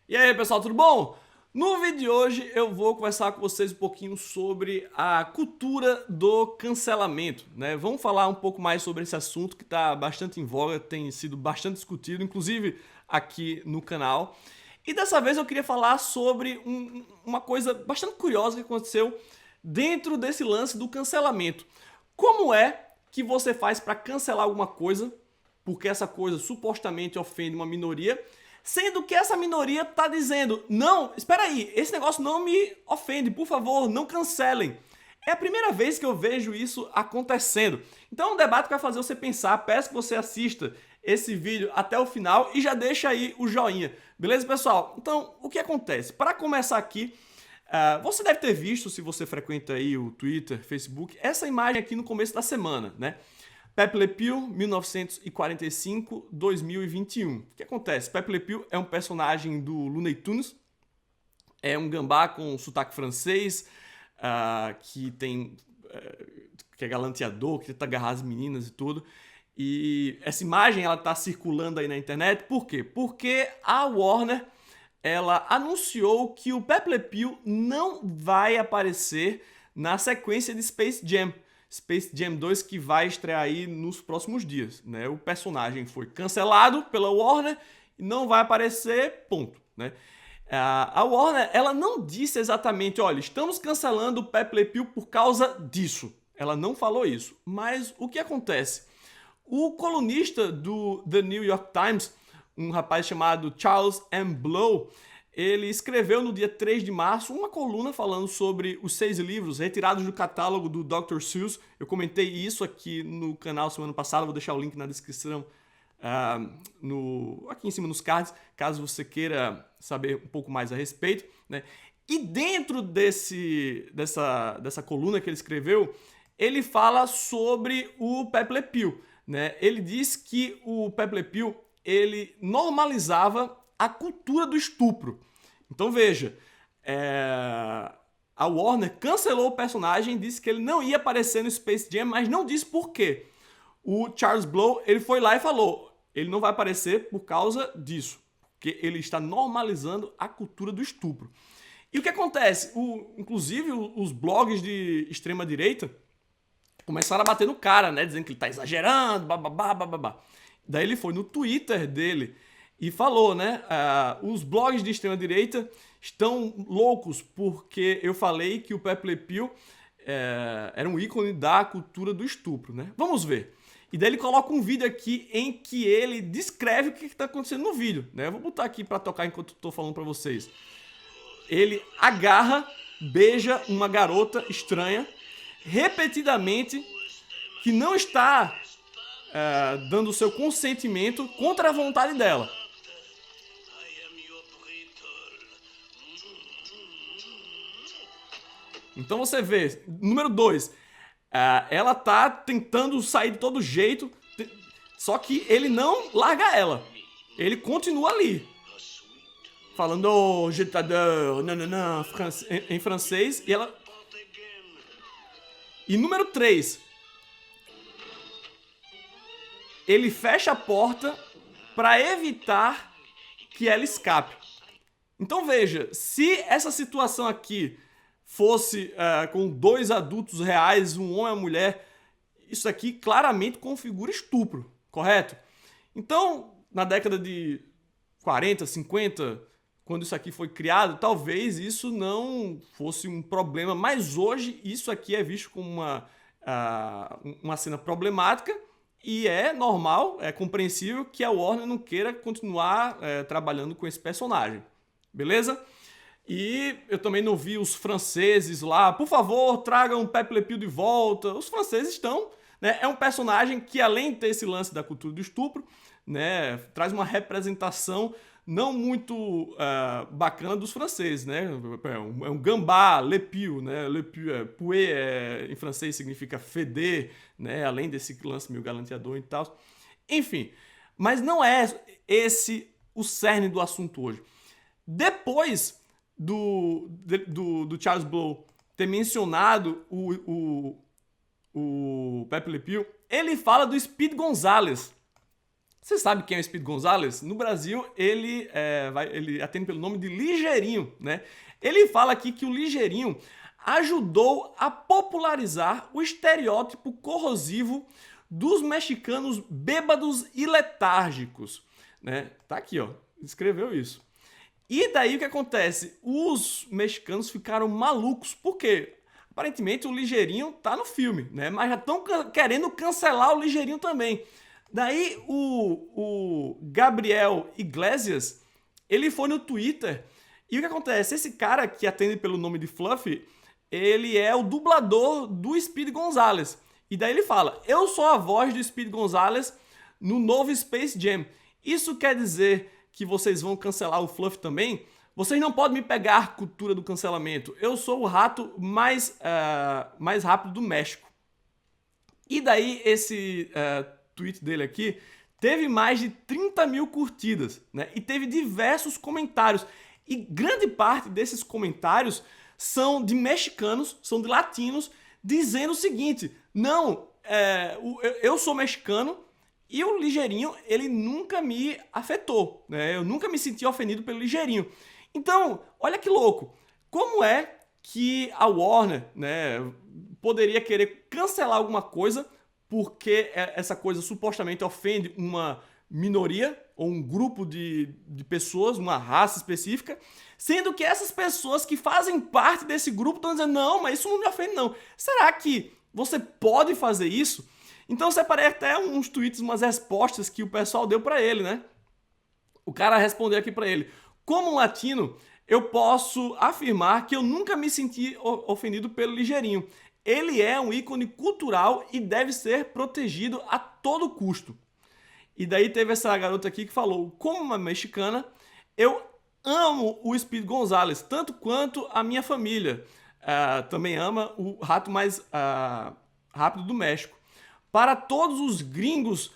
E aí, pessoal, tudo bom? No vídeo de hoje eu vou conversar com vocês um pouquinho sobre a cultura do cancelamento, né? Vamos falar um pouco mais sobre esse assunto que está bastante em voga, tem sido bastante discutido, inclusive aqui no canal. E dessa vez eu queria falar sobre uma coisa bastante curiosa que aconteceu dentro desse lance do cancelamento. Como é que você faz para cancelar alguma coisa, porque essa coisa supostamente ofende uma minoria, sendo que essa minoria está dizendo, não, espera aí, esse negócio não me ofende, por favor, não cancelem. É a primeira vez que eu vejo isso acontecendo. Então é um debate que vai fazer você pensar, peço que você assista esse vídeo até o final e já deixa aí o joinha. Beleza, pessoal? Então, o que acontece? Para começar aqui, você deve ter visto, se você frequenta aí o Twitter, Facebook, essa imagem aqui no começo da semana, né? Pepe Le Pew, 1945-2021. O que acontece? Pepe Le Pew é um personagem do Looney Tunes, é um gambá com sotaque francês, que tem que é galanteador, que tenta agarrar as meninas e tudo. E essa imagem ela tá circulando aí na internet, por quê? Porque a Warner ela anunciou que o Pepe Le Pew não vai aparecer na sequência de Space Jam. Space Jam 2 que vai estrear aí nos próximos dias, né? O personagem foi cancelado pela Warner e não vai aparecer, ponto, né? A Warner, ela não disse exatamente, olha, estamos cancelando o Pepe Le Pew por causa disso. Ela não falou isso. Mas o que acontece? O colunista do The New York Times, um rapaz chamado Charles M. Blow, ele escreveu no dia 3 de março uma coluna falando sobre os 6 livros retirados do catálogo do Dr. Seuss. Eu comentei isso aqui no canal semana passada, vou deixar o link na descrição aqui em cima nos cards, caso você queira saber um pouco mais a respeito, né? E dentro dessa coluna que ele escreveu, ele fala sobre o Pepe Le Pew, né? Ele diz que o Pepe Le Pew ele normalizava a cultura do estupro. Então veja, a Warner cancelou o personagem, disse que ele não ia aparecer no Space Jam, mas não disse por quê. O Charles Blow ele foi lá e falou, ele não vai aparecer por causa disso, porque ele está normalizando a cultura do estupro. E o que acontece? Inclusive os blogs de extrema direita começaram a bater no cara, né? Dizendo que ele tá exagerando, bababá, bababá. Daí ele foi no Twitter dele e falou, né? Os blogs de extrema-direita estão loucos porque eu falei que o Pepe Le Pew era um ícone da cultura do estupro, né? Vamos ver. E daí ele coloca um vídeo aqui em que ele descreve o que está acontecendo no vídeo, né? Eu vou botar aqui para tocar enquanto estou falando para vocês. Ele agarra, beija uma garota estranha repetidamente que não está dando o seu consentimento contra a vontade dela. Então você vê, número 2, ela tá tentando sair de todo jeito, só que ele não larga ela. Ele continua ali, falando oh, je t'adore, nanana, em francês, e ela... E número 3, ele fecha a porta para evitar que ela escape. Então veja, se essa situação aqui fosse com 2 adultos reais, um homem e uma mulher, isso aqui claramente configura estupro, correto? Então, na década de 40, 50, quando isso aqui foi criado, talvez isso não fosse um problema, mas hoje isso aqui é visto como uma cena problemática e é normal, é compreensível que a Warner não queira continuar trabalhando com esse personagem, beleza? E eu também não vi os franceses lá, por favor, tragam Pepe Le Pew de volta. Os franceses estão, né? É um personagem que, além de ter esse lance da cultura do estupro, né, traz uma representação não muito bacana dos franceses, né? É um gambá, Le Pew, né? Le Pew, puer em francês significa feder, né? Além desse lance meio galanteador e tal. Enfim, mas não é esse o cerne do assunto hoje. Depois do Charles Blow ter mencionado o Pepe Le Pew, ele fala do Speed Gonzalez. Você sabe quem é o Speed Gonzalez? No Brasil, ele atende pelo nome de Ligeirinho, né? Ele fala aqui que o Ligeirinho ajudou a popularizar o estereótipo corrosivo dos mexicanos bêbados e letárgicos, né? Tá aqui, ó, escreveu isso. E daí o que acontece? Os mexicanos ficaram malucos, por quê? Aparentemente o Ligeirinho tá no filme, né? Mas já estão querendo cancelar o Ligeirinho também. Daí o Gabriel Iglesias, ele foi no Twitter e o que acontece? Esse cara que atende pelo nome de Fluffy, ele é o dublador do Speed Gonzalez. E daí ele fala, eu sou a voz do Speed Gonzalez no novo Space Jam. Isso quer dizer que vocês vão cancelar o Fluffy também? Vocês não podem me pegar cultura do cancelamento. Eu sou o rato mais rápido do México. E daí esse tweet dele aqui teve mais de 30 mil curtidas, né? E teve diversos comentários. E grande parte desses comentários são de mexicanos, são de latinos, dizendo o seguinte, não, eu sou mexicano e o Ligeirinho, ele nunca me afetou, né? Eu nunca me senti ofendido pelo Ligeirinho. Então, olha que louco, como é que a Warner, né, poderia querer cancelar alguma coisa porque essa coisa supostamente ofende uma minoria ou um grupo de pessoas, uma raça específica, sendo que essas pessoas que fazem parte desse grupo estão dizendo, não, mas isso não me ofende não. Será que você pode fazer isso? Então eu separei até uns tweets, umas respostas que o pessoal deu para ele, né? O cara respondeu aqui para ele, como um latino, eu posso afirmar que eu nunca me senti ofendido pelo Ligeirinho. Ele é um ícone cultural e deve ser protegido a todo custo. E daí teve essa garota aqui que falou, como uma mexicana, eu amo o Speed Gonzalez, tanto quanto a minha família. Também ama o rato mais rápido do México. Para todos os gringos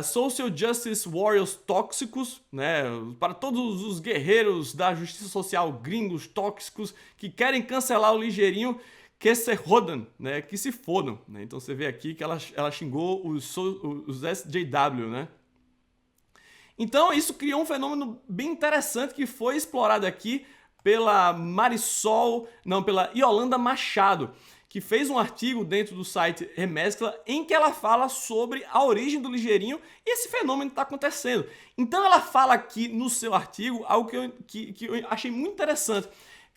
social justice warriors tóxicos, né? Para todos os guerreiros da justiça social gringos tóxicos que querem cancelar o Ligeirinho, que se rodam, né? Que se fodam, né? Então você vê aqui que ela xingou os SJW, né? Então isso criou um fenômeno bem interessante que foi explorado aqui pela pela Yolanda Machado, que fez um artigo dentro do site Remescla em que ela fala sobre a origem do Ligeirinho e esse fenômeno que está acontecendo. Então ela fala aqui no seu artigo algo que eu achei muito interessante,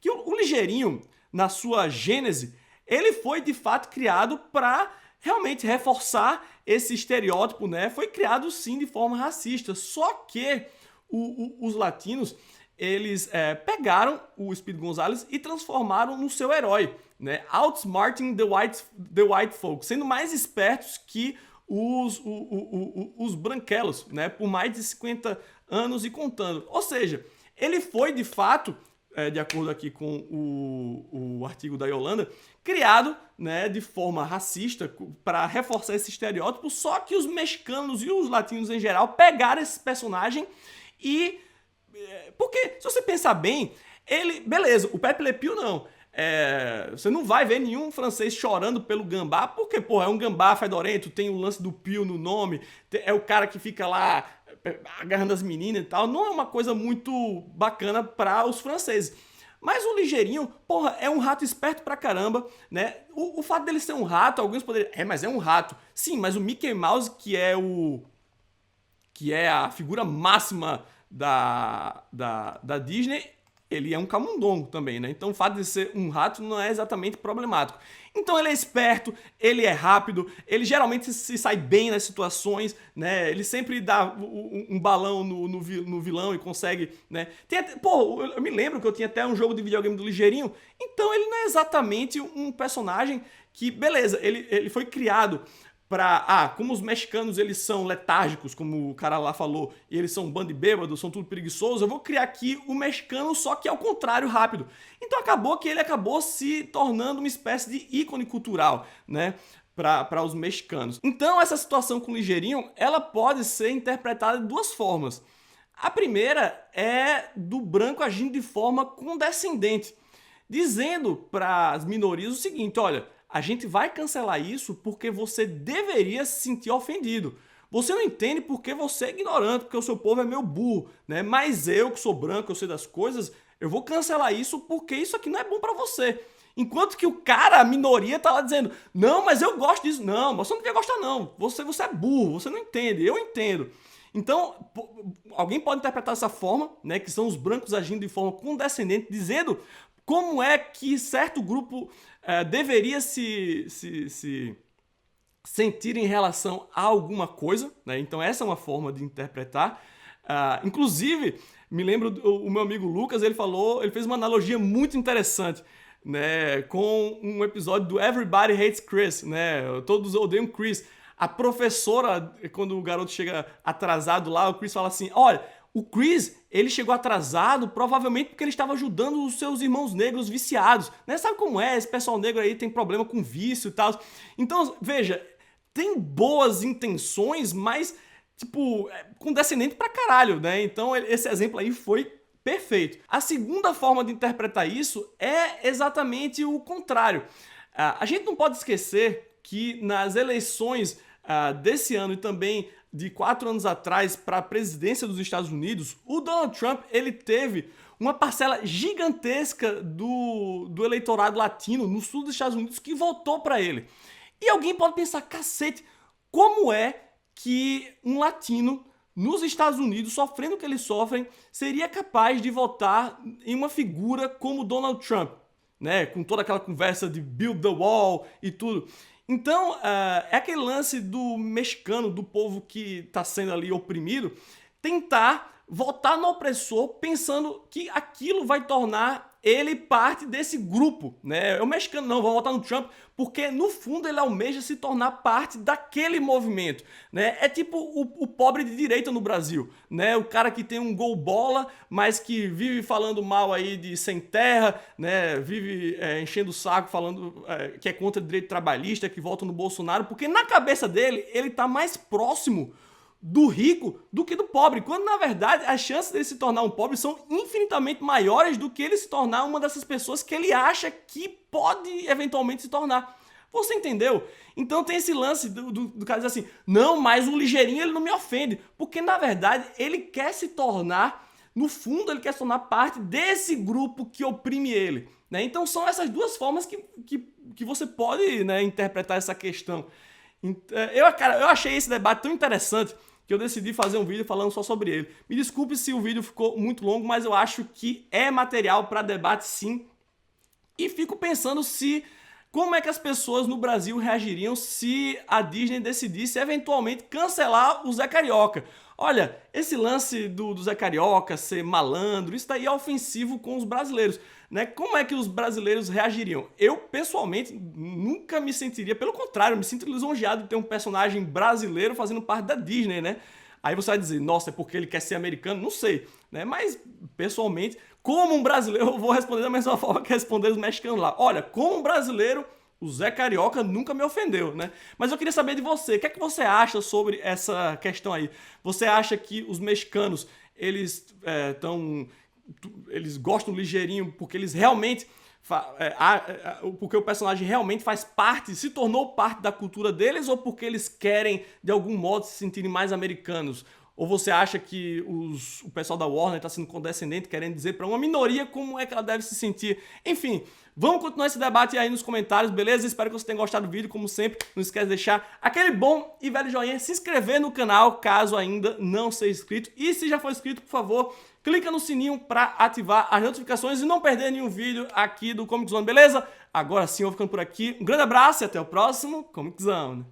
que o Ligeirinho, na sua gênese, ele foi de fato criado para realmente reforçar esse estereótipo, né? Foi criado sim de forma racista, só que os latinos, eles pegaram o Speed Gonzalez e transformaram no seu herói, né? Outsmarting the white folk, sendo mais espertos que os branquelos, né? Por mais de 50 anos e contando. Ou seja, ele foi de fato, de acordo aqui com o artigo da Yolanda, criado, né, de forma racista para reforçar esse estereótipo, só que os mexicanos e os latinos em geral pegaram esse personagem e... Porque, se você pensar bem, beleza, o Pepe Le Pew não. Você não vai ver nenhum francês chorando pelo gambá, porque, pô, é um gambá fedorento, tem o lance do Pew no nome, é o cara que fica lá agarrando as meninas e tal. Não é uma coisa muito bacana para os franceses. Mas o Ligeirinho, porra, é um rato esperto pra caramba, né? O fato dele ser um rato, alguns poderiam... mas é um rato. Sim, mas o Mickey Mouse, que é a figura máxima da Disney, ele é um camundongo também, né? Então o fato de ser um rato não é exatamente problemático. Então ele é esperto, ele é rápido, ele geralmente se sai bem nas situações, né? Ele sempre dá um balão no vilão e consegue, né? Eu me lembro que eu tinha até um jogo de videogame do Ligeirinho, então ele não é exatamente um personagem que, beleza, ele foi criado como os mexicanos eles são letárgicos, como o cara lá falou, e eles são um bando de bêbados, são tudo preguiçosos, eu vou criar aqui o mexicano, só que ao contrário, rápido. Então acabou que ele acabou se tornando uma espécie de ícone cultural, né, para os mexicanos. Então essa situação com o Ligeirinho, ela pode ser interpretada de duas formas. A primeira é do branco agindo de forma condescendente, dizendo para as minorias o seguinte, olha, a gente vai cancelar isso porque você deveria se sentir ofendido. Você não entende porque você é ignorante, porque o seu povo é meio burro, né? Mas eu, que sou branco, eu sei das coisas, eu vou cancelar isso porque isso aqui não é bom pra você. Enquanto que o cara, a minoria, tá lá dizendo, não, mas eu gosto disso. Não, você não devia gostar não. Você é burro, você não entende, eu entendo. Então, alguém pode interpretar dessa forma, né, que são os brancos agindo de forma condescendente, dizendo como é que certo grupo deveria se sentir em relação a alguma coisa, né? Então essa é uma forma de interpretar. Inclusive, me lembro o meu amigo Lucas, ele fez uma analogia muito interessante, né, com um episódio do Everybody Hates Chris, né? Todos odeiam Chris. A professora, quando o garoto chega atrasado lá, o Chris fala assim, olha, o Chris, ele chegou atrasado provavelmente porque ele estava ajudando os seus irmãos negros viciados, né? Sabe como é? Esse pessoal negro aí tem problema com vício e tal. Então, veja, tem boas intenções, mas, tipo, condescendente pra caralho, né? Então, esse exemplo aí foi perfeito. A segunda forma de interpretar isso é exatamente o contrário. A gente não pode esquecer que nas eleições desse ano e também de 4 anos atrás para a presidência dos Estados Unidos, o Donald Trump ele teve uma parcela gigantesca do eleitorado latino no sul dos Estados Unidos que votou para ele. E alguém pode pensar, cacete, como é que um latino nos Estados Unidos, sofrendo o que eles sofrem, seria capaz de votar em uma figura como Donald Trump, né? Com toda aquela conversa de build the wall e tudo. Então, é aquele lance do mexicano, do povo que está sendo ali oprimido, tentar votar no opressor pensando que aquilo vai tornar ele parte desse grupo, né? O mexicano não, vai votar no Trump porque no fundo ele almeja se tornar parte daquele movimento, né? É tipo o pobre de direita no Brasil, né? O cara que tem um gol bola, mas que vive falando mal aí de sem terra, né? Vive enchendo o saco falando que é contra o direito trabalhista, que vota no Bolsonaro, porque na cabeça dele ele tá mais próximo do rico do que do pobre, quando na verdade as chances dele se tornar um pobre são infinitamente maiores do que ele se tornar uma dessas pessoas que ele acha que pode eventualmente se tornar. Você entendeu? Então tem esse lance do cara dizer assim, não, mas um ligeirinho ele não me ofende, porque na verdade ele quer se tornar, no fundo ele quer se tornar parte desse grupo que oprime ele, né? Então são essas duas formas que você pode, né, interpretar essa questão. Eu achei esse debate tão interessante que eu decidi fazer um vídeo falando só sobre ele. Me desculpe se o vídeo ficou muito longo, mas eu acho que é material para debate sim. E fico pensando como é que as pessoas no Brasil reagiriam se a Disney decidisse eventualmente cancelar o Zé Carioca. Olha, esse lance do Zé Carioca ser malandro, isso daí é ofensivo com os brasileiros, né? Como é que os brasileiros reagiriam? Eu, pessoalmente, nunca me sentiria, pelo contrário, me sinto lisonjeado de ter um personagem brasileiro fazendo parte da Disney, né? Aí você vai dizer, nossa, é porque ele quer ser americano? Não sei, né? Mas, pessoalmente, como um brasileiro, eu vou responder da mesma forma que responder os mexicanos lá. Olha, como um brasileiro, o Zé Carioca nunca me ofendeu, né? Mas eu queria saber de você, o que é que você acha sobre essa questão aí? Você acha que os mexicanos, eles eles gostam do ligeirinho porque eles realmente... porque o personagem realmente faz parte, se tornou parte da cultura deles, ou porque eles querem, de algum modo, se sentirem mais americanos? Ou você acha que o pessoal da Warner está sendo condescendente, querendo dizer para uma minoria como é que ela deve se sentir? Enfim, vamos continuar esse debate aí nos comentários, beleza? Espero que você tenha gostado do vídeo, como sempre. Não esquece de deixar aquele bom e velho joinha, se inscrever no canal, caso ainda não seja inscrito. E se já for inscrito, por favor, clica no sininho para ativar as notificações e não perder nenhum vídeo aqui do Comic Zone, beleza? Agora sim, eu vou ficando por aqui. Um grande abraço e até o próximo Comic Zone.